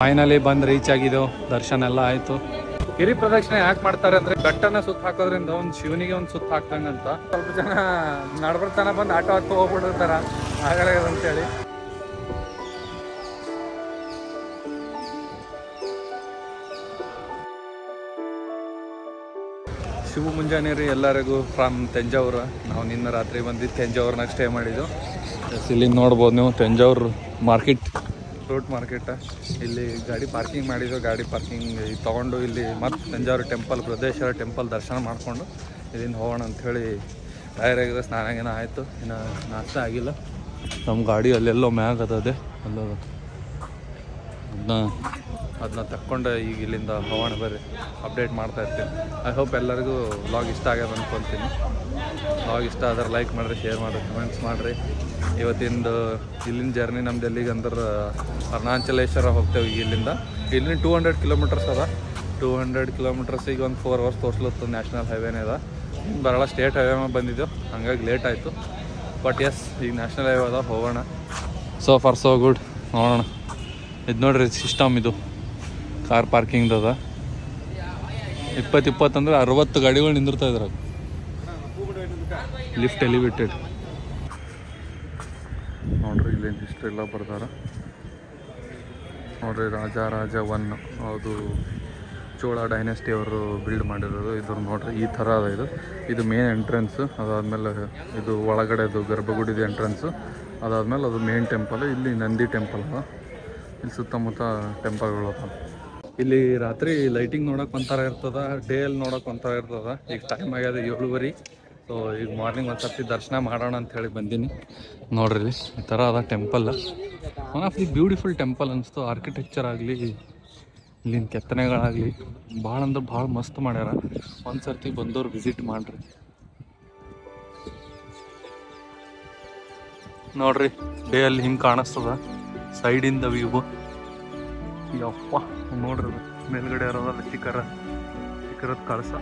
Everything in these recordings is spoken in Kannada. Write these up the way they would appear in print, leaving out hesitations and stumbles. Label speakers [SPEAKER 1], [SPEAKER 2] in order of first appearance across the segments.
[SPEAKER 1] ಫೈನಲಿ ಬಂದು ರೀಚ್ ಆಗಿದ್ದೆವು. ದರ್ಶನ ಎಲ್ಲ ಆಯಿತು. ಗಿರಿ ಪ್ರದಕ್ಷಿಣೆ ಯಾಕೆ ಮಾಡ್ತಾರೆ ಅಂದರೆ ಬೆಟ್ಟನ ಸುತ್ತ ಹಾಕೋದ್ರಿಂದ ಒಂದು ಶಿವನಿಗೆ ಒಂದು ಸುತ್ತ ಹಾಕ್ದಂಗಂತ. ಸ್ವಲ್ಪ ಜನ ನಡ್ಬರ್ತಾನ ಬಂದು ಆಟೋ ಹತ್ತು ಹೋಗ್ಬಿಟ್ಟಿರ್ತಾರ ಆಗಲ್ಲ ಅಂತೇಳಿ. ಶಿವ ಮುಂಜಾನೆ ರೀ ಎಲ್ಲರಿಗೂ ಫ್ರಮ್ ತಂಜಾವೂರು. ನಾವು ನಿನ್ನೆ ರಾತ್ರಿ ಬಂದಿದ್ದು ತಂಜಾವೂರ್ನಾಗ ಸ್ಟೇ ಮಾಡಿದ್ದು. ಇಲ್ಲಿ ನೋಡ್ಬೋದು ನೀವು ತಂಜಾವೂರು ಮಾರ್ಕೆಟ್, ಫ್ರೂಟ್ ಮಾರ್ಕೆಟ್. ಇಲ್ಲಿ ಗಾಡಿ ಪಾರ್ಕಿಂಗ್ ಮಾಡಿದ್ದು. ಗಾಡಿ ಪಾರ್ಕಿಂಗ್ ತೊಗೊಂಡು ಇಲ್ಲಿ ಮತ್ತು ತಂಜಾವೂರು ಟೆಂಪಲ್, ಬೃಹದೇಶ್ವರ ಟೆಂಪಲ್ ದರ್ಶನ ಮಾಡಿಕೊಂಡು ಇಲ್ಲಿಂದ ಹೋಗೋಣ ಅಂಥೇಳಿ ತಯಾರಾಗಿದೆ. ಸ್ನಾನ ಆಯಿತು, ಇನ್ನು ನಾಷ್ಟ ಆಗಿಲ್ಲ. ನಮ್ಮ ಗಾಡಿ ಅಲ್ಲೆಲ್ಲೋ ಮ್ಯಾಗ್ ಅದೇ ಅಲ್ಲೋದು, ಅದನ್ನ ತಕ್ಕೊಂಡು ಈಗ ಇಲ್ಲಿಂದ ಹೋಗೋಣ. ಬರ್ರಿ, ಅಪ್ಡೇಟ್ ಮಾಡ್ತಾ ಇರ್ತೀನಿ. ಐ ಹೋಪ್ ಎಲ್ಲರಿಗೂ ವ್ಲಾಗ್ ಇಷ್ಟ ಆಗ್ಯದ ಅಂದ್ಕೊತೀನಿ. ವ್ಲಾಗ್ ಇಷ್ಟ ಆದ್ರೆ ಲೈಕ್ ಮಾಡಿರಿ, ಶೇರ್ ಮಾಡಿರಿ, ಕಮೆಂಟ್ಸ್ ಮಾಡಿರಿ. ಇವತ್ತಿಂದು ಇಲ್ಲಿನ ಜರ್ನಿ ನಮ್ದು ಎಲ್ಲಿಗೆ ಅಂದ್ರೆ ಅರುಣಾಚಲೇಶ್ವರ ಹೋಗ್ತೇವೆ ಇಲ್ಲಿಂದ. ಇಲ್ಲಿಂದ 200 ಕಿಲೋಮೀಟರ್ಸ್ ಅದ. 200 ಕಿಲೋಮೀಟರ್ಸ್ ಈಗ ಒಂದು 4 ಅವರ್ಸ್ ತೋರಿಸ್ಲತ್ತು. ನ್ಯಾಷನಲ್ ಹೈವೇನೇ ಅದ. ಬರೋಲ್ಲ ಸ್ಟೇಟ್ ಹೈವೇ ಮೇಲೆ ಬಂದಿದ್ದೆವು, ಹಂಗಾಗಿ ಲೇಟ್ ಆಯಿತು. ಬಟ್ ಎಸ್, ಈಗ ನ್ಯಾಷನಲ್ ಹೈವೇ ಅದ, ಹೋಗೋಣ. So for so good. ನೋಡೋಣ. ಇದು ನೋಡ್ರಿ ಸಿಸ್ಟಮ್, ಇದು ಕಾರ್ ಪಾರ್ಕಿಂಗ್ದು ಅದ. 20 ಅಂದ್ರೆ 60 ಗಾಡಿಗಳು ನಿಂದಿರ್ತಾ ಇದ್ರಾಗ. ಲಿಫ್ಟ್ ಎಲಿವೇಟೆಡ್ ನೋಡ್ರಿ. ಇಲ್ಲಿ ಹಿಸ್ಟ್ರಿ ಎಲ್ಲ ಬರ್ತಾರ ನೋಡ್ರಿ. ರಾಜ 1 ಅದು ಚೋಳ ಡೈನೆಸ್ಟಿ ಅವರು ಬಿಲ್ಡ್ ಮಾಡಿರೋದು. ಇದು ನೋಡ್ರಿ ಈ ಥರ ಅದ. ಇದು ಮೇನ್ ಎಂಟ್ರೆನ್ಸ್. ಅದಾದಮೇಲೆ ಇದು ಒಳಗಡೆದು ಗರ್ಭಗುಡಿದು ಎಂಟ್ರೆನ್ಸು. ಅದಾದಮೇಲೆ ಅದು ಮೇನ್ ಟೆಂಪಲ್. ಇಲ್ಲಿ ನಂದಿ ಟೆಂಪಲ್ ಅದ. ಇಲ್ಲಿ ಸುತ್ತಮುತ್ತ ಟೆಂಪಲ್ಗಳು ಅದ. ಇಲ್ಲಿ ರಾತ್ರಿ ಲೈಟಿಂಗ್ ನೋಡೋಕೆ ಒಂಥರ ಇರ್ತದ, ಡೇಯಲ್ಲಿ ನೋಡೋಕೆ ಒಂಥರ ಇರ್ತದ. ಈಗ ಟೈಮ್ ಆಗ್ಯದ 7:30. ಸೊ ಈಗ ಮಾರ್ನಿಂಗ್ ಒಂದು ಸರ್ತಿ ದರ್ಶನ ಮಾಡೋಣ ಅಂಥೇಳಿ ಬಂದೀನಿ. ನೋಡ್ರಿ ಇಲ್ಲಿ ಈ ಥರ ಅದ temple. One of the beautiful temple ಅನಿಸ್ತು. ಆರ್ಕಿಟೆಕ್ಚರ್ ಆಗಲಿ, ಇಲ್ಲಿನ ಕೆತ್ತನೆಗಳಾಗಲಿ ಭಾಳ ಅಂದ್ರೆ ಭಾಳ ಮಸ್ತ್ ಮಾಡ್ಯಾರ. ಒಂದು ಸರ್ತಿ ಬಂದವ್ರು ವಿಸಿಟ್ ಮಾಡಿರಿ. ನೋಡ್ರಿ ಡೇಯಲ್ಲಿ ಹಿಂಗೆ ಕಾಣಿಸ್ತದ ಸೈಡಿಂದ ವ್ಯೂ. ಯಪ್ಪ ನೋಡ್ರಿ, ಮೇಲ್ಗಡೆ ಇರೋದಲ್ಲ ಶಿಖರದ ಕಳಸ.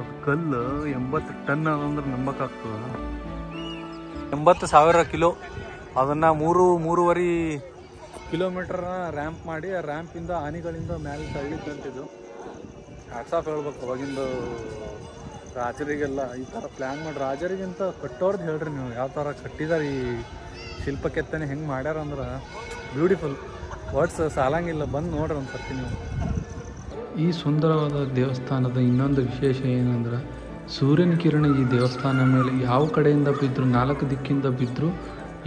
[SPEAKER 1] ಅದು ಕಲ್ಲು 80 ಟನ್ ಅದಂದ್ರೆ ನಂಬಕ್ಕಾಗ್ತದ. 80,000 ಕಿಲೋ. ಅದನ್ನು 3.5 ಕಿಲೋಮೀಟರ್ ರ್ಯಾಂಪ್ ಮಾಡಿ, ಆ ರ್ಯಾಂಪಿಂದ ಆನೆಗಳಿಂದ ಮೇಲೆ ತಳ್ಳಿದ್ದಂತಿದ್ದು. ಹ್ಯಾಟ್ಸ್ ಆಫ್ ಹೇಳ್ಬೇಕು ಅವಾಗಿಂದು ರಾಜರಿಗೆಲ್ಲ. ಈ ಥರ ಪ್ಲ್ಯಾನ್ ಮಾಡಿ ರಾಜರಿಗಿಂತ ಕಟ್ಟೋರ್ದು ಹೇಳ್ರಿ ನೀವು, ಯಾವ ಥರ ಕಟ್ಟಿದಾರೆ. ಈ ಶಿಲ್ಪ ಕೆತ್ತನೆ ಹೆಂಗೆ ಮಾಡ್ಯಾರ ಅಂದ್ರೆ ಬ್ಯೂಟಿಫುಲ್. ವರ್ಡ್ಸ್ ಸಾಲಂಗಿಲ್ಲ. ಬಂದು ನೋಡ್ರಿ ಒಂದು ಸರ್ತಿ ನೀವು.
[SPEAKER 2] ಈ ಸುಂದರವಾದ ದೇವಸ್ಥಾನದ ಇನ್ನೊಂದು ವಿಶೇಷ ಏನಂದ್ರೆ, ಸೂರ್ಯನ ಕಿರಣ ಈ ದೇವಸ್ಥಾನ ಮೇಲೆ ಯಾವ ಕಡೆಯಿಂದ ಬಿದ್ದರೂ, 4 ದಿಕ್ಕಿಂದ ಬಿದ್ದರೂ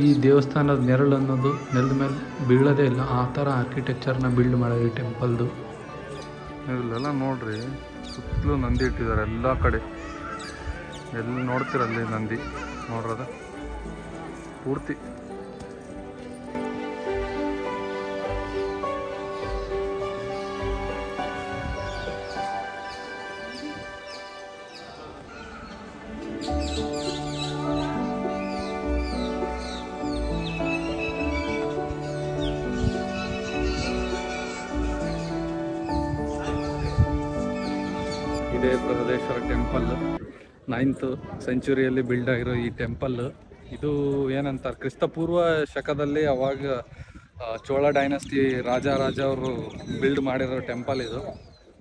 [SPEAKER 2] ಈ ದೇವಸ್ಥಾನದ ನೆರಳು ಅನ್ನೋದು ನೆಲದ ಮೇಲೆ ಬೀಳೋದೇ ಇಲ್ಲ. ಆ ಥರ ಆರ್ಕಿಟೆಕ್ಚರ್ನ ಬಿಲ್ಡ್ ಮಾಡೋದು ಈ ಟೆಂಪಲ್ದು.
[SPEAKER 1] ಇಲ್ಲೆಲ್ಲ ನೋಡ್ರಿ, ಸುತ್ತಲೂ ನಂದಿ ಇಟ್ಟಿದ್ದಾರೆ ಎಲ್ಲ ಕಡೆ. ಎಲ್ಲಿ ನೋಡ್ತಿರಲ್ಲಿ ನಂದಿ ನೋಡ್ರದ ಪೂರ್ತಿ. ಇದೇ ಬೃಹದೇಶ್ವರ ಟೆಂಪಲ್. 9th ಸೆಂಚುರಿಯಲ್ಲಿ ಬಿಲ್ಡ್ ಆಗಿರೋ ಈ ಟೆಂಪಲ್. ಇದು ಏನಂತಾರೆ, ಕ್ರಿಸ್ತಪೂರ್ವ ಶಕದಲ್ಲಿ ಅವಾಗ ಚೋಳ ಡೈನೆಸ್ಟಿ ರಾಜ ಅವರು ಬಿಲ್ಡ್ ಮಾಡಿರೋ ಟೆಂಪಲ್ ಇದು.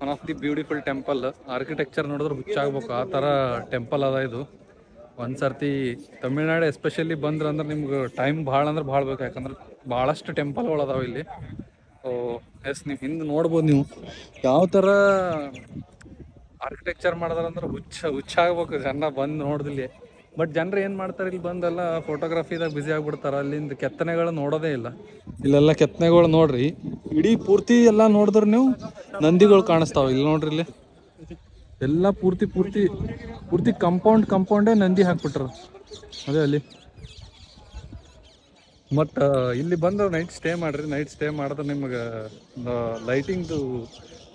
[SPEAKER 1] One of the beautiful temple. Architecture ನೋಡಿದ್ರೆ ಹುಚ್ಚಾಗ್ಬೇಕು, ಆ ಥರ ಟೆಂಪಲ್ ಅದ ಇದು. ಒಂದು ಸರ್ತಿ ತಮಿಳ್ನಾಡು ಎಸ್ಪೆಷಲಿ ಬಂದ್ರೆ ಅಂದ್ರೆ ನಿಮ್ಗೆ ಟೈಮ್ ಭಾಳ ಅಂದ್ರೆ ಭಾಳ ಬೇಕು. ಯಾಕಂದ್ರೆ ಭಾಳಷ್ಟು ಟೆಂಪಲ್ಗಳು ಅದಾವೆ ಇಲ್ಲಿ. ಸೊ ಎಸ್, ನೀವು ಹಿಂದೆ ನೋಡ್ಬೋದು ನೀವು ಯಾವ ಥರ ಆರ್ಕಿಟೆಕ್ಚರ್ ಮಾಡಿದಾರಂದ್ರೆ ಹುಚ್ಚಾಗ್ಬೇಕು. ಜನ ಬಂದು ನೋಡಿದಿಲ್ಲಿ. ಬಟ್ ಜನರು ಏನು ಮಾಡ್ತಾರೆ, ಇಲ್ಲಿ ಬಂದೆಲ್ಲ ಫೋಟೋಗ್ರಫಿದಾಗ ಬ್ಯುಸಿ ಆಗಿಬಿಡ್ತಾರೆ. ಅಲ್ಲಿಂದ ಕೆತ್ತನೆಗಳು ನೋಡೋದೇ ಇಲ್ಲ. ಇಲ್ಲೆಲ್ಲ ಕೆತ್ತನೆಗಳು ನೋಡ್ರಿ, ಇಡೀ ಪೂರ್ತಿ ಎಲ್ಲ ನೋಡಿದ್ರೆ ನೀವು ನಂದಿಗಳು ಕಾಣಿಸ್ತಾವೆ. ಇಲ್ಲಿ ನೋಡ್ರಿ, ಇಲ್ಲಿ ಎಲ್ಲ ಪೂರ್ತಿ ಕಂಪೌಂಡೇ ನಂದಿ ಹಾಕ್ಬಿಟ್ರು. ಅದೇ ಅಲ್ಲಿ. ಮತ್ತು ಇಲ್ಲಿ ಬಂದು ನೈಟ್ ಸ್ಟೇ ಮಾಡಿರಿ. ನೈಟ್ ಸ್ಟೇ ಮಾಡಿದ್ರೆ ನಿಮ್ಗೆ ಲೈಟಿಂಗ್ದು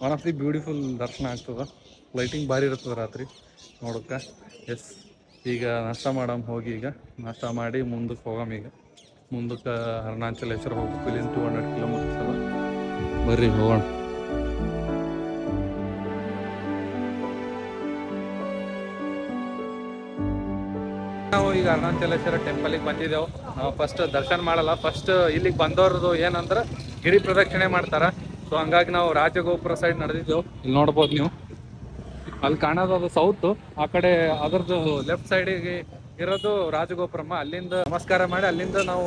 [SPEAKER 1] ಒನ್ ಆಫ್ ದಿ ಬ್ಯೂಟಿಫುಲ್ ದರ್ಶನ ಆಗ್ತದೆ. ಲೈಟಿಂಗ್ ಭಾರಿ ಇರ್ತದೆ ರಾತ್ರಿ ನೋಡೋಕ್ಕೆ. ಎಸ್, ಈಗ ನಾಷ್ಟ ಮಾಡಮ್. ಹೋಗಿ ಈಗ ನಾಷ್ಟ ಮಾಡಿ ಮುಂದಕ್ಕೆ ಹೋಗಮ್. ಈಗ ಮುಂದಕ್ಕೆ ಅರುಣಾಚಲೇಶ್ವರ ಹೋಗ್ಬೇಕು. ಇಲ್ಲಿಂದ 200 ಕಿಲೋಮೀಟರ್ಸ್ ಅದ. ಬರ್ರಿ ಹೋಗೋಣ. ನಾವು ಈಗ ಅರುಣಾಚಲೇಶ್ವರ ಟೆಂಪಲಿಗೆ ಬಂದಿದ್ದೆವು. ನಾವು ಫಸ್ಟ್ ದರ್ಶನ ಮಾಡಲ್ಲ. ಫಸ್ಟ್ ಇಲ್ಲಿಗೆ ಬಂದವ್ರದ್ದು ಏನಂದ್ರೆ ಗಿರಿ ಪ್ರದಕ್ಷಿಣೆ ಮಾಡ್ತಾರೆ. ಸೊ ಹಂಗಾಗಿ ನಾವು ರಾಜಗೋಪುರ ಸೈಡ್ ನಡೆದಿದ್ದೆವು. ಇಲ್ಲಿ ನೋಡ್ಬೋದು ನೀವು, ಅಲ್ಲಿ ಕಾಣೋದು ಅದು ಸೌತ್, ಆ ಕಡೆ ಅದರದ್ದು ಲೆಫ್ಟ್ ಸೈಡಿಗೆ ಇರೋದು ರಾಜಗೋಪುರಮ್ಮ. ಅಲ್ಲಿಂದ ನಮಸ್ಕಾರ ಮಾಡಿ ಅಲ್ಲಿಂದ ನಾವು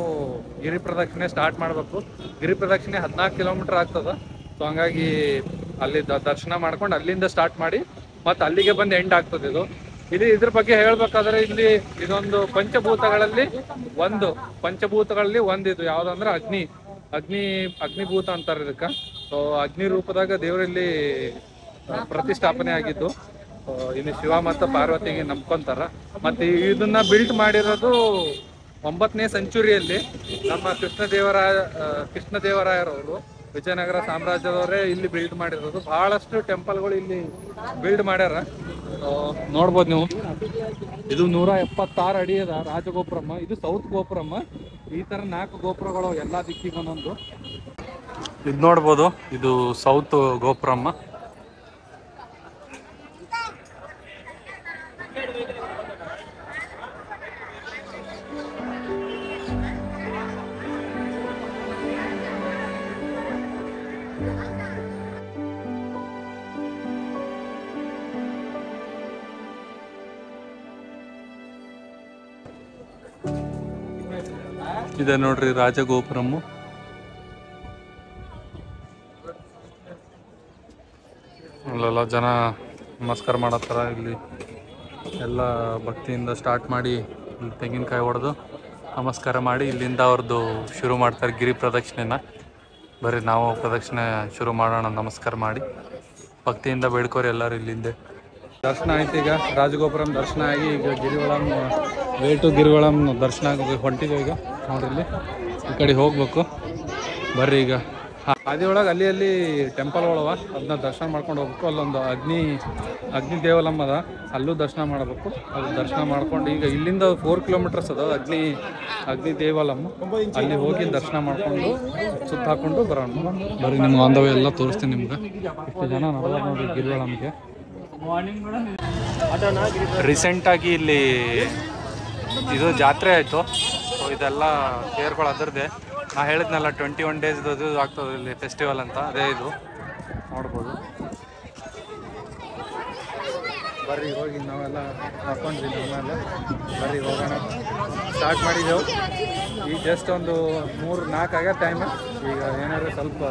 [SPEAKER 1] ಗಿರಿ ಪ್ರದಕ್ಷಿಣೆ ಸ್ಟಾರ್ಟ್ ಮಾಡಬೇಕು. ಗಿರಿ ಪ್ರದಕ್ಷಿಣೆ 14 ಕಿಲೋಮೀಟರ್ ಆಗ್ತದ. ಸೊ ಹಂಗಾಗಿ ಅಲ್ಲಿ ದರ್ಶನ ಮಾಡ್ಕೊಂಡು ಅಲ್ಲಿಂದ ಸ್ಟಾರ್ಟ್ ಮಾಡಿ ಮತ್ತೆ ಅಲ್ಲಿಗೆ ಬಂದು ಎಂಡ್ ಆಗ್ತದೆ ಇದು. ಇದ್ರ ಬಗ್ಗೆ ಹೇಳ್ಬೇಕಾದ್ರೆ ಇಲ್ಲಿ ಇದೊಂದು ಪಂಚಭೂತಗಳಲ್ಲಿ ಇದು ಯಾವ್ದಂದ್ರೆ ಅಗ್ನಿಭೂತ ಅಂತಾರೆ ಇದಕ್ಕ. ಸೊ ಅಗ್ನಿ ರೂಪದಾಗ ದೇವರಲ್ಲಿ ಪ್ರತಿಷ್ಠಾಪನೆ ಆಗಿದ್ದು. ಇಲ್ಲಿ ಶಿವ ಮತ್ತು ಪಾರ್ವತಿಗೆ ನಂಬ್ಕೊಂತಾರ. ಮತ್ತೆ ಇದನ್ನ ಬಿಲ್ಟ್ ಮಾಡಿರೋದು 9ನೇ ಸೆಂಚುರಿಯಲ್ಲಿ ನಮ್ಮ ಕೃಷ್ಣದೇವರಾಯರವರು, ವಿಜಯನಗರ ಸಾಮ್ರಾಜ್ಯದವರೇ ಇಲ್ಲಿ ಬಿಲ್ಡ್ ಮಾಡಿರೋದು. ಬಹಳಷ್ಟು ಟೆಂಪಲ್ಗಳು ಇಲ್ಲಿ ಬಿಲ್ಡ್ ಮಾಡ್ಯಾರ. ನೋಡ್ಬೋದು ನೀವು, ಇದು 176 ಅಡಿ ಅದ ರಾಜಗೋಪುರಮ್ಮ. ಇದು ಸೌತ್ ಗೋಪುರಮ್ಮ. ಈ ತರ 4 ಗೋಪುರಗಳು ಎಲ್ಲಾ ದಿಕ್ಕಿಗೆ ಒಂದೊಂದು. ಇದು ನೋಡ್ಬೋದು, ಇದು ಸೌತ್ ಗೋಪುರಮ್ಮ. ಇದೆ ನೋಡ್ರಿ ರಾಜಗೋಪುರಮ್ಮು. ಅಲ್ಲೆಲ್ಲ ಜನ ನಮಸ್ಕಾರ ಮಾಡತ್ತಾರ. ಇಲ್ಲಿ ಎಲ್ಲ ಭಕ್ತಿಯಿಂದ ಸ್ಟಾರ್ಟ್ ಮಾಡಿ ಇಲ್ಲಿ ತೆಂಗಿನಕಾಯಿ ಹೊಡೆದು ನಮಸ್ಕಾರ ಮಾಡಿ ಇಲ್ಲಿಂದ ಅವ್ರದ್ದು ಶುರು ಮಾಡ್ತಾರೆ ಗಿರಿ ಪ್ರದಕ್ಷಿಣೆನ. ಬರ್ರಿ ನಾವು ಪ್ರದಕ್ಷಿಣೆ ಶುರು ಮಾಡೋಣ. ನಮಸ್ಕಾರ ಮಾಡಿ ಭಕ್ತಿಯಿಂದ ಬೇಡ್ಕೋರಿ ಎಲ್ಲರೂ. ಇಲ್ಲಿಂದೆ ದರ್ಶನ ಆಯ್ತು. ಈಗ ರಾಜಗೋಪುರಂ ದರ್ಶನ ಆಗಿ ಈಗ ಗಿರಿವಳಂ ದರ್ಶನ ಹೊಂಟಿದ್ದೇವೆ. ಈಗ ನೋಡ್ರಿ ಇಲ್ಲಿ ಈ ಕಡೆ ಹೋಗ್ಬೇಕು. ಬರ್ರಿ ಈಗ ಹಾದಿಯೊಳಗೆ ಅಲ್ಲಿ ಟೆಂಪಲ್ ಒಳವ, ಅದನ್ನ ದರ್ಶನ ಮಾಡ್ಕೊಂಡು ಹೋಗ್ಬೇಕು. ಅಲ್ಲೊಂದು ಅಗ್ನಿ ದೇವಲಮ್ಮ ಅದ, ಅಲ್ಲೂ ದರ್ಶನ ಮಾಡಬೇಕು. ಅದು ದರ್ಶನ ಮಾಡ್ಕೊಂಡು ಈಗ ಇಲ್ಲಿಂದ 4 ಕಿಲೋಮೀಟರ್ಸ್ ಅದ ಅಗ್ನಿ ದೇವಲಮ್ಮ. ಅಲ್ಲಿ ಹೋಗಿ ದರ್ಶನ ಮಾಡ್ಕೊಂಡು ಸುತ್ತ ಹಾಕೊಂಡು ಬರೋಣ. ಬರ್ರಿ ನಿಮ್ಗೆ ಆನ್ ದ ವೇ ಎಲ್ಲ ತೋರಿಸ್ತೀನಿ ನಿಮ್ಗೆ. ಇಷ್ಟು ಜನ ನಡೆದ ನೋಡಿ ಗಿರಿವಳಮ್ಗೆ. ರೀಸೆಂಟಾಗಿ ಇಲ್ಲಿ ಇದು ಜಾತ್ರೆ ಆಯಿತು. ಸೊ ಇದೆಲ್ಲ ತೇರ್ಗಳು ಅದರದ್ದೇ. ನಾ ಹೇಳಿದ್ನಲ್ಲ 21 days ಇದು ಆಗ್ತದೆ ಇಲ್ಲಿ ಫೆಸ್ಟಿವಲ್ ಅಂತ, ಅದೇ ಇದು ನೋಡ್ಬೋದು. ಬರ್ರಿ ಹೋಗಿ ನಾವೆಲ್ಲ ಹಾಕೊಂಡ್ವಿ ನಮ್ಮಲ್ಲಿ. ಬರ್ರಿ ಹೋಗೋಣ. ಸ್ಟಾರ್ಟ್ ಮಾಡಿದ್ದೆವು. ಈಗ ಜಸ್ಟ್ ಒಂದು 3-4 ಆಗ್ಯದ ಟೈಮ್. ಈಗ ಏನಾದರೂ ಸ್ವಲ್ಪ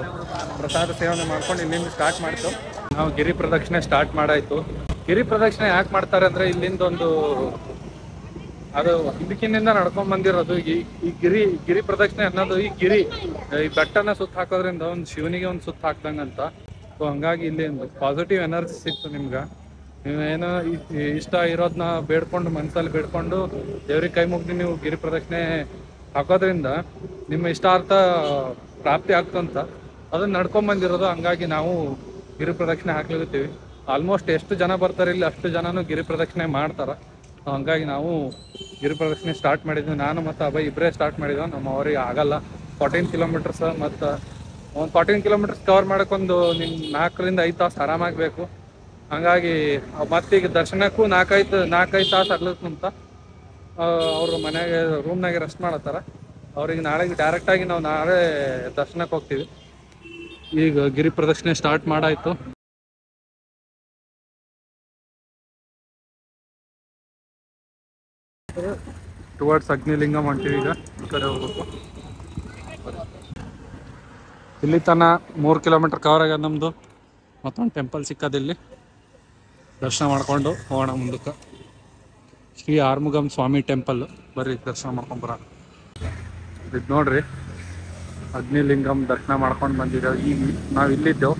[SPEAKER 1] ಪ್ರಸಾದ ಸೇವನೆ ಮಾಡ್ಕೊಂಡು ಇಲ್ಲಿಂದ ಸ್ಟಾರ್ಟ್ ಮಾಡ್ತು. ನಾವು ಗಿರಿ ಪ್ರದಕ್ಷಿಣೆ ಸ್ಟಾರ್ಟ್ ಮಾಡಾಯ್ತು. ಗಿರಿ ಪ್ರದಕ್ಷಿಣೆ ಯಾಕೆ ಮಾಡ್ತಾರೆ ಅಂದರೆ ಇಲ್ಲಿಂದ ಒಂದು ಅದು ಹಿಂದಕ್ಕಿನಿಂದ ನಡ್ಕೊಂಡ್ ಬಂದಿರೋದು. ಈ ಗಿರಿ ಪ್ರದಕ್ಷಿಣೆ ಅನ್ನೋದು ಈ ಬೆಟ್ಟನ ಸುತ್ತ ಹಾಕೋದ್ರಿಂದ ಒಂದು ಶಿವನಿಗೆ ಒಂದು ಸುತ್ತ ಹಾಕ್ದಂಗಂತ. ಸೊ ಹಂಗಾಗಿ ಇಲ್ಲಿ ಒಂದು ಪಾಸಿಟಿವ್ ಎನರ್ಜಿ ಸಿಕ್ತು ನಿಮ್ಗೆ. ನೀವೇನೋ ಇಷ್ಟ ಇರೋದನ್ನ ಬೇಡ್ಕೊಂಡು ಮನಸ್ಸಲ್ಲಿ ಬೇಡ್ಕೊಂಡು ದೇವ್ರಿಗೆ ಕೈ ಮುಗ್ದು ನೀವು ಗಿರಿ ಪ್ರದಕ್ಷಿಣೆ ಹಾಕೋದ್ರಿಂದ ನಿಮ್ಮ ಇಷ್ಟಾರ್ಥ ಪ್ರಾಪ್ತಿ ಆಗ್ತಂತ ಅದನ್ನ ನಡ್ಕೊಂಡ್ ಬಂದಿರೋದು. ಹಂಗಾಗಿ ನಾವು ಗಿರಿ ಪ್ರದಕ್ಷಿಣೆ ಹಾಕ್ಲಿರ್ತೀವಿ. ಆಲ್ಮೋಸ್ಟ್ ಎಷ್ಟು ಜನ ಬರ್ತಾರೆ ಇಲ್ಲಿ ಅಷ್ಟು ಜನನು ಗಿರಿ ಪ್ರದಕ್ಷಿಣೆ ಮಾಡ್ತಾರ. ಹಂಗಾಗಿ ನಾವು ಗಿರಿ ಪ್ರದಕ್ಷಿಣೆ ಸ್ಟಾರ್ಟ್ ಮಾಡಿದ್ವಿ. ನಾನು ಮತ್ತು ಅಭಯ್ ಇಬ್ಬರೇ ಸ್ಟಾರ್ಟ್ ಮಾಡಿದ್ವಿ. ನಮ್ಮ ಅವ್ರಿಗೆ ಆಗಲ್ಲ 14 ಕಿಲೋಮೀಟರ್ಸ್. ಮತ್ತು ಒಂದು 14 ಕಿಲೋಮೀಟರ್ಸ್ ಕವರ್ ಮಾಡೋಕ್ಕೊಂದು 4-5 ತಾಸು ಆರಾಮಾಗಬೇಕು. ಹಂಗಾಗಿ ಮತ್ತೀಗ ದರ್ಶನಕ್ಕೂ 4-5 ತಾಸು ಆಗ್ಲತ್ತಂತ ಅವರು ಮನೆಗೆ ರೂಮ್ನಾಗೆ ರೆಸ್ಟ್ ಮಾಡತ್ತಾರ. ಅವ್ರಿಗೆ ಡೈರೆಕ್ಟಾಗಿ ನಾವು ನಾಳೆ ದರ್ಶನಕ್ಕೆ ಹೋಗ್ತೀವಿ. ಈಗ ಗಿರಿ ಪ್ರದಕ್ಷಿಣೆ ಸ್ಟಾರ್ಟ್ ಮಾಡಾಯ್ತು. ಟುವರ್ಡ್ಸ್ ಅಗ್ನಿಲಿಂಗಂ ಹೊಂಟಿವಿ. ಈಗ ಈ ಕಡೆ ಹೋಗ್ಬೇಕು. ಇಲ್ಲಿ ತನ 3 ಕಿಲೋಮೀಟರ್ ಕವರ್ ಆಗ್ಯದ ನಮ್ಮದು. ಮತ್ತೊಂದು ಟೆಂಪಲ್ ಸಿಕ್ಕದಿಲ್ಲಿ, ದರ್ಶನ ಮಾಡ್ಕೊಂಡು ಹೋಗೋಣ ಮುಂದಕ್ಕೆ. ಶ್ರೀ ಆರ್ಮುಗಂ ಸ್ವಾಮಿ ಟೆಂಪಲ್. ಬರ್ರಿ ದರ್ಶನ ಮಾಡ್ಕೊಂಬರ. ಇದು ನೋಡ್ರಿ ಅಗ್ನಿಲಿಂಗಂ ದರ್ಶನ ಮಾಡ್ಕೊಂಡು ಬಂದಿದ್ದೇವೆ. ಈಗ ನಾವು ಇಲ್ಲಿದ್ದೆವು.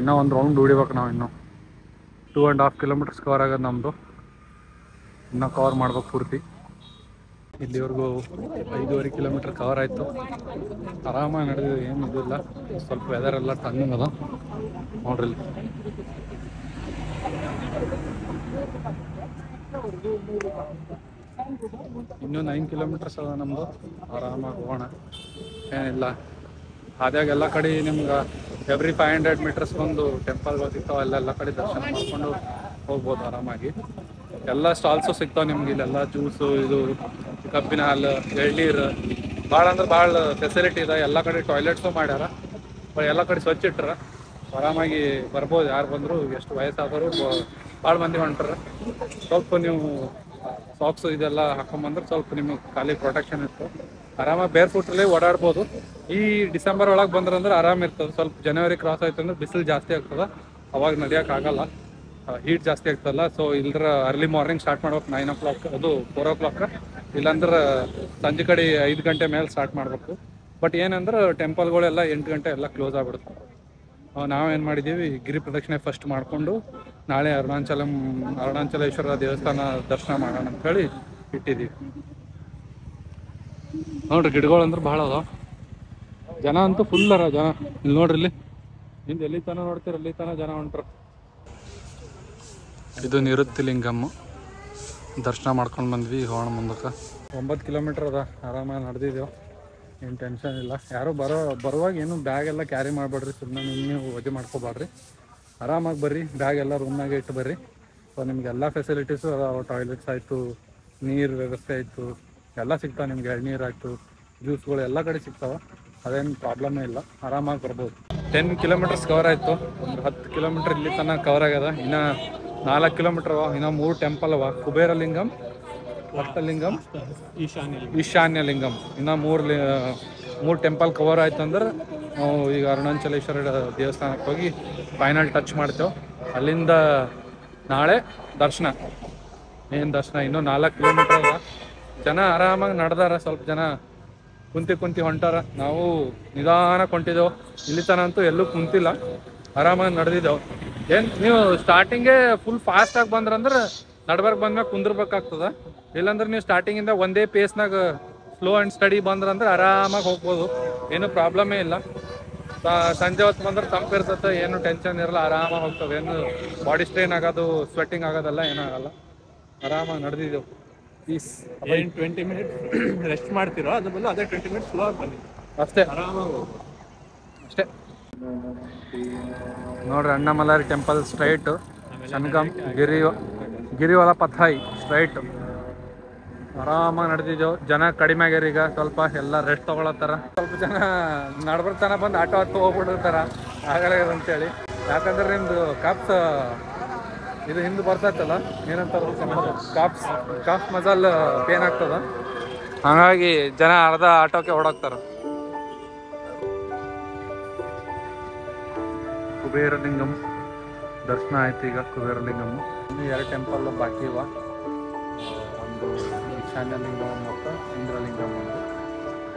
[SPEAKER 1] ಇನ್ನೂ ಒಂದು ರೌಂಡ್ ಹೊಡಿಬೇಕು ನಾವು. ಇನ್ನೂ 2.5 ಕಿಲೋಮೀಟರ್ಸ್ ಕವರ್ ಆಗೋದು ನಮ್ಮದು. ಇನ್ನೂ ಕವರ್ ಮಾಡ್ಬೇಕು ಪೂರ್ತಿ. ಇಲ್ಲಿವರೆಗೂ 5.5 ಕಿಲೋಮೀಟರ್ ಕವರ್ ಆಯಿತು. ಆರಾಮಾಗಿ ನಡೆದಿದೆ, ಏನು ಇದಿಲ್ಲ. ಸ್ವಲ್ಪ ವೆದರ್ ಎಲ್ಲ ತಣ್ಣಗದ ನೋಡ್ರಿ. ಇನ್ನೂ 9 ಕಿಲೋಮೀಟರ್ಸ್ ಅದ ನಮ್ಮದು. ಆರಾಮಾಗಿ ಹೋಗೋಣ, ಏನಿಲ್ಲ. ಹಾದ್ಯಾಗ ಎಲ್ಲ ಕಡೆ ನಿಮ್ಗೆ ಎವ್ರಿ 500 ಮೀಟರ್ಸ್ ಒಂದು ಟೆಂಪಲ್ ಬರ್ತಿರ್ತಾವೆ. ಎಲ್ಲ ಕಡೆ ದರ್ಶನ ಮಾಡ್ಕೊಂಡು ಹೋಗ್ಬೋದು ಆರಾಮಾಗಿ. ಎಲ್ಲ ಸ್ಟಾಲ್ಸು ಸಿಗ್ತಾವೆ ನಿಮ್ಗೆ ಇಲ್ಲೆಲ್ಲ. ಜ್ಯೂಸು, ಇದು ಕಬ್ಬಿನ ಹಾಲು, ಎಳ್ನೀರು, ಭಾಳ ಅಂದ್ರೆ ಭಾಳ ಫೆಸಿಲಿಟಿ ಇದೆ. ಎಲ್ಲ ಕಡೆ ಟಾಯ್ಲೆಟ್ಸು ಮಾಡ್ಯಾರ, ಎಲ್ಲ ಕಡೆ ಸ್ವಚ್ಛ ಇಟ್ಟಾರ. ಆರಾಮಾಗಿ ಬರ್ಬೋದು, ಯಾರು ಬಂದರು, ಎಷ್ಟು ವಯಸ್ಸಾದರೂ ಭಾಳ ಮಂದಿ ಹೊಂಟಾರ. ಸ್ವಲ್ಪ ನೀವು ಸಾಕ್ಸು ಇದೆಲ್ಲ ಹಾಕೊಂಬಂದ್ರೆ ಸ್ವಲ್ಪ ನಿಮಗೆ ಖಾಲಿ ಪ್ರೊಟೆಕ್ಷನ್ ಇತ್ತು. ಆರಾಮಾಗಿ ಬೇರ್ ಫುಟ್ರಲ್ಲಿ ಓಡಾಡ್ಬೋದು. ಈ ಡಿಸೆಂಬರ್ ಒಳಗೆ ಬಂದ್ರಂದ್ರೆ ಆರಾಮ ಇರ್ತದೆ. ಸ್ವಲ್ಪ ಜನವರಿ ಕ್ರಾಸ್ ಆಯ್ತು ಅಂದ್ರೆ ಬಿಸಿಲು ಜಾಸ್ತಿ ಆಗ್ತದೆ, ಅವಾಗ ನಡೆಯೋಕ್ಕಾಗಲ್ಲ, ಹೀಟ್ ಜಾಸ್ತಿ ಆಗ್ತದಲ್ಲ. ಸೊ ಇಲ್ಲರ ಅರ್ಲಿ ಮಾರ್ನಿಂಗ್ ಸ್ಟಾರ್ಟ್ ಮಾಡ್ಬೇಕು 9 o'clock, ಅದು 4 o'clock, ಇಲ್ಲಾಂದ್ರೆ ಸಂಜೆ ಕಡೆ 5 ಗಂಟೆ ಮೇಲೆ ಸ್ಟಾರ್ಟ್ ಮಾಡಬೇಕು. ಬಟ್ ಏನಂದ್ರೆ ಟೆಂಪಲ್ಗಳೆಲ್ಲ 8 ಗಂಟೆ ಎಲ್ಲ ಕ್ಲೋಸ್ ಆಗ್ಬಿಡುತ್ತೆ. ನಾವೇನು ಮಾಡಿದ್ದೀವಿ, ಗಿರಿ ಪ್ರದಕ್ಷಿಣೆ ಫಸ್ಟ್ ಮಾಡಿಕೊಂಡು ನಾಳೆ ಅರುಣಾಚಲೇಶ್ವರ ದೇವಸ್ಥಾನ ದರ್ಶನ ಮಾಡೋಣ ಅಂತ ಹೇಳಿ ಇಟ್ಟಿದ್ದೀವಿ. ನೋಡ್ರಿ ಗಿಡಗಳು ಅಂದ್ರೆ ಭಾಳ ಅದ, ಜನ ಅಂತೂ ಫುಲ್ ಅರ ಜನ. ಇಲ್ಲಿ ನೋಡ್ರಿ, ಇಲ್ಲಿ ಹಿಂದೆ ಎಲ್ಲಿ ತನ ನೋಡ್ತೀರ ಅಲ್ಲಿ ತನ ಜನ ಹೊಂಟ್ರ. ಇದು ನಿವೃತ್ತಿ ಲಿಂಗಮ್ಮ, ದರ್ಶನ ಮಾಡ್ಕೊಂಡು ಬಂದ್ವಿ. ಹೋಣ ಮುಂದಕ್ಕೆ 9 ಕಿಲೋಮೀಟ್ರ್ ಅದ, ಆರಾಮಾಗಿ ನಡೆದಿದ್ದೇವೆ, ಏನು ಟೆನ್ಷನ್ ಇಲ್ಲ. ಯಾರು ಬರುವಾಗ ಏನು ಬ್ಯಾಗ್ ಎಲ್ಲ ಕ್ಯಾರಿ ಮಾಡಬೇಡ್ರಿ, ಸುಮ್ಮನೆ ನೀವು ವಜೆ ಮಾಡ್ಕೋಬೇಡ್ರಿ, ಆರಾಮಾಗಿ ಬರ್ರಿ. ಬ್ಯಾಗ್ ಎಲ್ಲ ರೂಮ್ನಾಗೆ ಇಟ್ಟು ಬರ್ರಿ. ಸೊ ನಿಮ್ಗೆಲ್ಲ ಫೆಸಿಲಿಟೀಸು ಅದಾವ, ಟಾಯ್ಲೆಟ್ಸ್ ಆಯಿತು, ನೀರು ವ್ಯವಸ್ಥೆ ಆಯಿತು, ಎಲ್ಲ ಸಿಗ್ತಾವೆ ನಿಮ್ಗೆ. ಎಳ್ನೀರು ಆಯಿತು, ಜ್ಯೂಸ್ಗಳು ಎಲ್ಲ ಕಡೆ ಸಿಗ್ತಾವೆ, ಅದೇನು ಪ್ರಾಬ್ಲಮ್ಮೇ ಇಲ್ಲ, ಆರಾಮಾಗಿ ಬರ್ಬೋದು. 10 ಕಿಲೋಮೀಟರ್ಸ್ ಕವರ್ ಆಯಿತು, ಒಂದು 10 ಕಿಲೋಮೀಟ್ರ್ ಇಲ್ಲಿ ತನಕ ಕವರ್ ಆಗ್ಯದ. ಇನ್ನು 4 ಕಿಲೋಮೀಟ್ರ್ ಅವ, ಇನ್ನು 3 ಟೆಂಪಲ್ ಅವ. ಕುಬೇರಲಿಂಗಂ, ವರ್ತಲಿಂಗಂ, ಈಶಾನ್ಯಲಿಂಗಂ, ಇನ್ನು 3 ಟೆಂಪಲ್ ಕವರ್ ಆಯ್ತು ಅಂದ್ರೆ ನಾವು ಈಗ ಅರುಣಾಚಲೇಶ್ವರ ದೇವಸ್ಥಾನಕ್ಕೆ ಹೋಗಿ ಫೈನಲ್ ಟಚ್ ಮಾಡ್ತೇವೆ. ಅಲ್ಲಿಂದ ನಾಳೆ ದರ್ಶನ, ಏನು ದರ್ಶನ. ಇನ್ನೂ 4 ಕಿಲೋಮೀಟ್ರ್ ಅದ. ಜನ ಆರಾಮಾಗಿ ನಡೆದಾರ, ಸ್ವಲ್ಪ ಜನ ಕುಂತಿ ಹೊಂಟಾರ. ನಾವು ನಿಧಾನಕ್ಕೆ ಹೊಂಟಿದ್ದೆವು, ಇಲ್ಲಿ ತನ ಅಂತೂ ಎಲ್ಲೂ ಕುಂತಿಲ್ಲ, ಆರಾಮಾಗಿ ನಡೆದಿದ್ದೆವು. ಏನು ನೀವು ಸ್ಟಾರ್ಟಿಂಗೇ ಫುಲ್ ಫಾಸ್ಟಾಗಿ ಬಂದ್ರಂದ್ರೆ ನಡ್ಬರ್ಕ್ ಬಂದ್ಮ್ಯಾಗ ಕುಂದಿರ್ಬೇಕಾಗ್ತದ. ಇಲ್ಲಾಂದ್ರೆ ನೀವು ಸ್ಟಾರ್ಟಿಂಗಿಂದ ಒಂದೇ ಪೇಸ್ನಾಗ ಸ್ಲೋ ಆ್ಯಂಡ್ ಸ್ಟಡಿ ಬಂದ್ರಂದ್ರೆ ಆರಾಮಾಗಿ ಹೋಗ್ಬೋದು, ಏನು ಪ್ರಾಬ್ಲಮೇ ಇಲ್ಲ. ಸಂಜೆ ಹೊತ್ತು ಬಂದ್ರೆ ತಂಪು ಇರ್ತದೆ, ಏನು ಟೆನ್ಷನ್ ಇರಲ್ಲ, ಆರಾಮಾಗಿ ಹೋಗ್ತದೆ. ಏನು ಬಾಡಿ ಸ್ಟ್ರೈನ್ ಆಗೋದು, ಸ್ವೆಟ್ಟಿಂಗ್ ಆಗೋದೆಲ್ಲ ಏನಾಗಲ್ಲ, ಆರಾಮಾಗಿ ನಡೆದಿದ್ದೆವು. ಪೀಸ್.
[SPEAKER 3] 20 ಮಿನಿಟ್ಸ್ ರೆಸ್ಟ್ ಮಾಡ್ತಿರೋ, ಅದ್ರ ಬದಲು ಅದೇ 20 ಮಿನಿಟ್ಸ್ ಸ್ಲೋ ಆಗಿ ಬನ್ನಿ,
[SPEAKER 1] ಅಷ್ಟೇ,
[SPEAKER 3] ಆರಾಮಾಗಿ
[SPEAKER 1] ಅಷ್ಟೇ. ನೋಡ್ರಿ ಅಣ್ಣಮಲೈ ಟೆಂಪಲ್ ಸ್ಟ್ರೈಟು, ಚನ್ಗಮ್ ಗಿರಿವಲ ಪಥಾಯಿ ಸ್ಟ್ರೈಟು, ಆರಾಮಾಗಿ ನಡೆದಿದ್ದೆವು. ಜನ ಕಡಿಮೆ ಆಗ್ಯಾರ ಈಗ, ಸ್ವಲ್ಪ ಎಲ್ಲ ರೆಸ್ಟ್ ತೊಗೊಳತ್ತಾರ. ಸ್ವಲ್ಪ ಜನ ನಡ್ಬರ್ತಾನ ಬಂದು ಆಟೋ ಹತ್ತು ಹೋಗ್ಬಿಟ್ಟಿರ್ತಾರ, ಆಗಲ್ಲ ಅಂತೇಳಿ. ಯಾಕಂದ್ರೆ ನಿಮ್ದು ಕಾಪ್ಸ್ ಇದು ಹಿಂದೆ ಬರ್ತೈತಲ್ಲ, ಏನಂತಾರೆ ಕಾಪ್ಸ್ ಮಸಾಲ್ ಪೇನ್ ಆಗ್ತದ, ಹಾಗಾಗಿ ಜನ ಅರ್ಧ ಆಟೋಕ್ಕೆ ಓಡಾಕ್ತಾರ. ಕುಬೇರಲಿಂಗಂ ದರ್ಶನ ಆಯ್ತು ಈಗ. ಕುಬೇರಲಿಂಗಮ್ ಇನ್ನು 2 ಟೆಂಪಲ್ ಬಾಕಿ ಇವ, ಒಂದು ಈಶಾನ್ಯಲಿಂಗಂ ಮತ್ತು ಇಂದ್ರಲಿಂಗಂ.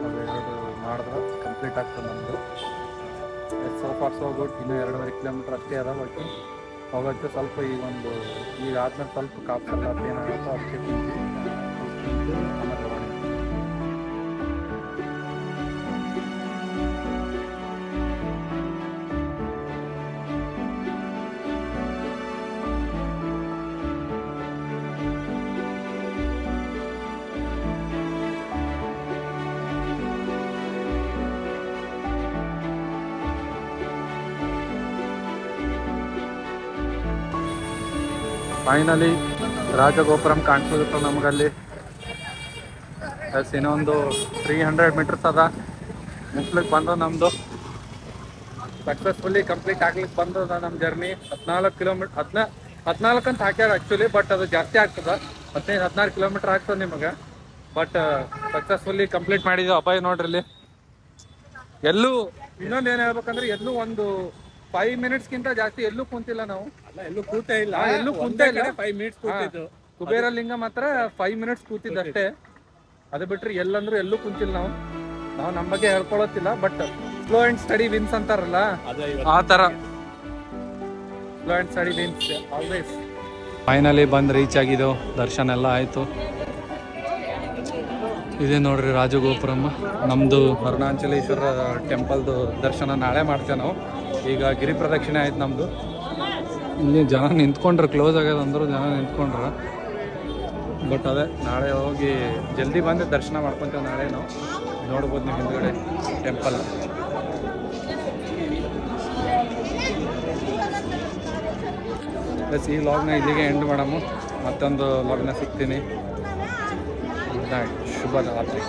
[SPEAKER 1] ಅವೆರಡು ಮಾಡಿದ್ರೆ ಕಂಪ್ಲೀಟ್ ಆಗ್ತದೆ ನಮ್ಮದು. So for so good. ಇನ್ನೂ 2.5 ಕಿಲೋಮೀಟ್ರ್ ಅಷ್ಟೇ ಅದ, ಬಟ್ ಹೋಗುತ್ತೆ. ಸ್ವಲ್ಪ ಈಗ ಆದ್ಮೇಲೆ ಸ್ವಲ್ಪ ಕಾಪ್ಸೆಲ್ಲ ಏನಾಗುತ್ತೆ ಅದಕ್ಕೆ ಆಮೇಲೆ ಫೈನಲಿ ರಾಜಗೋಪುರಂ ಕಾಣಿಸೋದಿತ್ತು ನಮಗಲ್ಲಿ. ಪ್ಲಸ್ ಇನ್ನೊಂದು 300 ಮೀಟರ್ಸ್ ಅದ, ಮುಗ್ಲಿಕ್ಕೆ ಬಂದು ನಮ್ಮದು ಸಕ್ಸಸ್ಫುಲಿ ಕಂಪ್ಲೀಟ್ ಆಗ್ಲಿಕ್ಕೆ ಬಂದದ ನಮ್ಮ ಜರ್ನಿ. 14 ಕಿಲೋಮೀಟ್ರ್ 14 ಅಂತ ಹಾಕ್ಯಾರ ಆ್ಯಕ್ಚುಲಿ, ಬಟ್ ಅದು ಜಾಸ್ತಿ ಆಗ್ತದೆ, 15-16 ಕಿಲೋಮೀಟ್ರ್ ಆಗ್ತದೆ ನಿಮಗೆ. ಬಟ್ ಸಕ್ಸಸ್ಫುಲಿ ಕಂಪ್ಲೀಟ್ ಮಾಡಿದ್ವಿ. ಅಬ್ಬಾಯಿ ನೋಡ್ರಿ ಇಲ್ಲಿ ಎಲ್ಲೂ ಇನ್ನೊಂದು ಏನು ಹೇಳ್ಬೇಕಂದ್ರೆ, ಎಲ್ಲೂ ಒಂದು 5 ಮಿನಿಟ್ಸ್ಗಿಂತ ಜಾಸ್ತಿ ಎಲ್ಲೂ ಕುಂತಿಲ್ಲ ನಾವು.
[SPEAKER 3] ಎಲ್ಲೂ ಕೂತೇ ಇಲ್ಲ,
[SPEAKER 1] ಎಲ್ಲೂ ಕುಂತೇ ಇಲ್ಲ.
[SPEAKER 3] 5 ಮಿನಿಟ್ಸ್ ಕೂತಿದ್ದು.
[SPEAKER 1] ಕುಬೇರಲಿಂಗ ಮಾತ್ರ 5 ಮಿನಿಟ್ಸ್ ಕೂತಿದ್ದಷ್ಟೇ, ಅದು ಬಿಟ್ರೆ ಎಲ್ಲಂದ್ರೂ ಎಲ್ಲೂ ಕುಂತಿಲ್ಲ ನಾವು. ನಮ್ಮ ಬಗ್ಗೆ ಹೇಳ್ಕೊಳತ್ತಿಲ್ಲ, but slow and steady wins ಅಂತಾರಲ್ಲ, ಆ ಥರ slow and steady wins always. Finally ಬಂದು ರೀಚ್ ಆಗಿದ್ದೆವು, ದರ್ಶನ ಎಲ್ಲ ಆಯಿತು. ಇದೇ ನೋಡ್ರಿ ರಾಜಗೋಪುರಮ್ಮ. ನಮ್ಮದು ಅರುಣಾಚಲೇಶ್ವರ ಟೆಂಪಲ್ದು ದರ್ಶನ ನಾಳೆ ಮಾಡ್ತೇವೆ ನಾವು. ಈಗ ಗಿರಿ ಪ್ರದಕ್ಷಿಣೆ ಆಯ್ತು ನಮ್ಮದು. ಇಲ್ಲಿ ಜನ ನಿಂತ್ಕೊಂಡ್ರೆ, ಕ್ಲೋಸ್ ಆಗ್ಯದ ಅಂದರು ಜನ ನಿಂತ್ಕೊಂಡ್ರೆ. ಬಟ್ ಅದೇ ನಾಳೆ ಹೋಗಿ ಜಲ್ದಿ ಬಂದು ದರ್ಶನ ಮಾಡ್ಕೊತೇವೆ. ನಾಳೆ ನಾವು ನೋಡ್ಬೋದು ನೀವು ಹಿಂದ್ಗಡೆ ಟೆಂಪಲ್. ಪ್ಲಸ್ ಈ ಲಾಗ್ನ ಇಲ್ಲಿಗೆ ಎಂಡ್ ಮಾಡಮ್ಮ. ಮತ್ತೊಂದು ಲಾಗ್ನ ಸಿಗ್ತೀನಿ. ಗುಡ್ ನೈಟ್, ಶುಭ ರಾತ್ರಿ.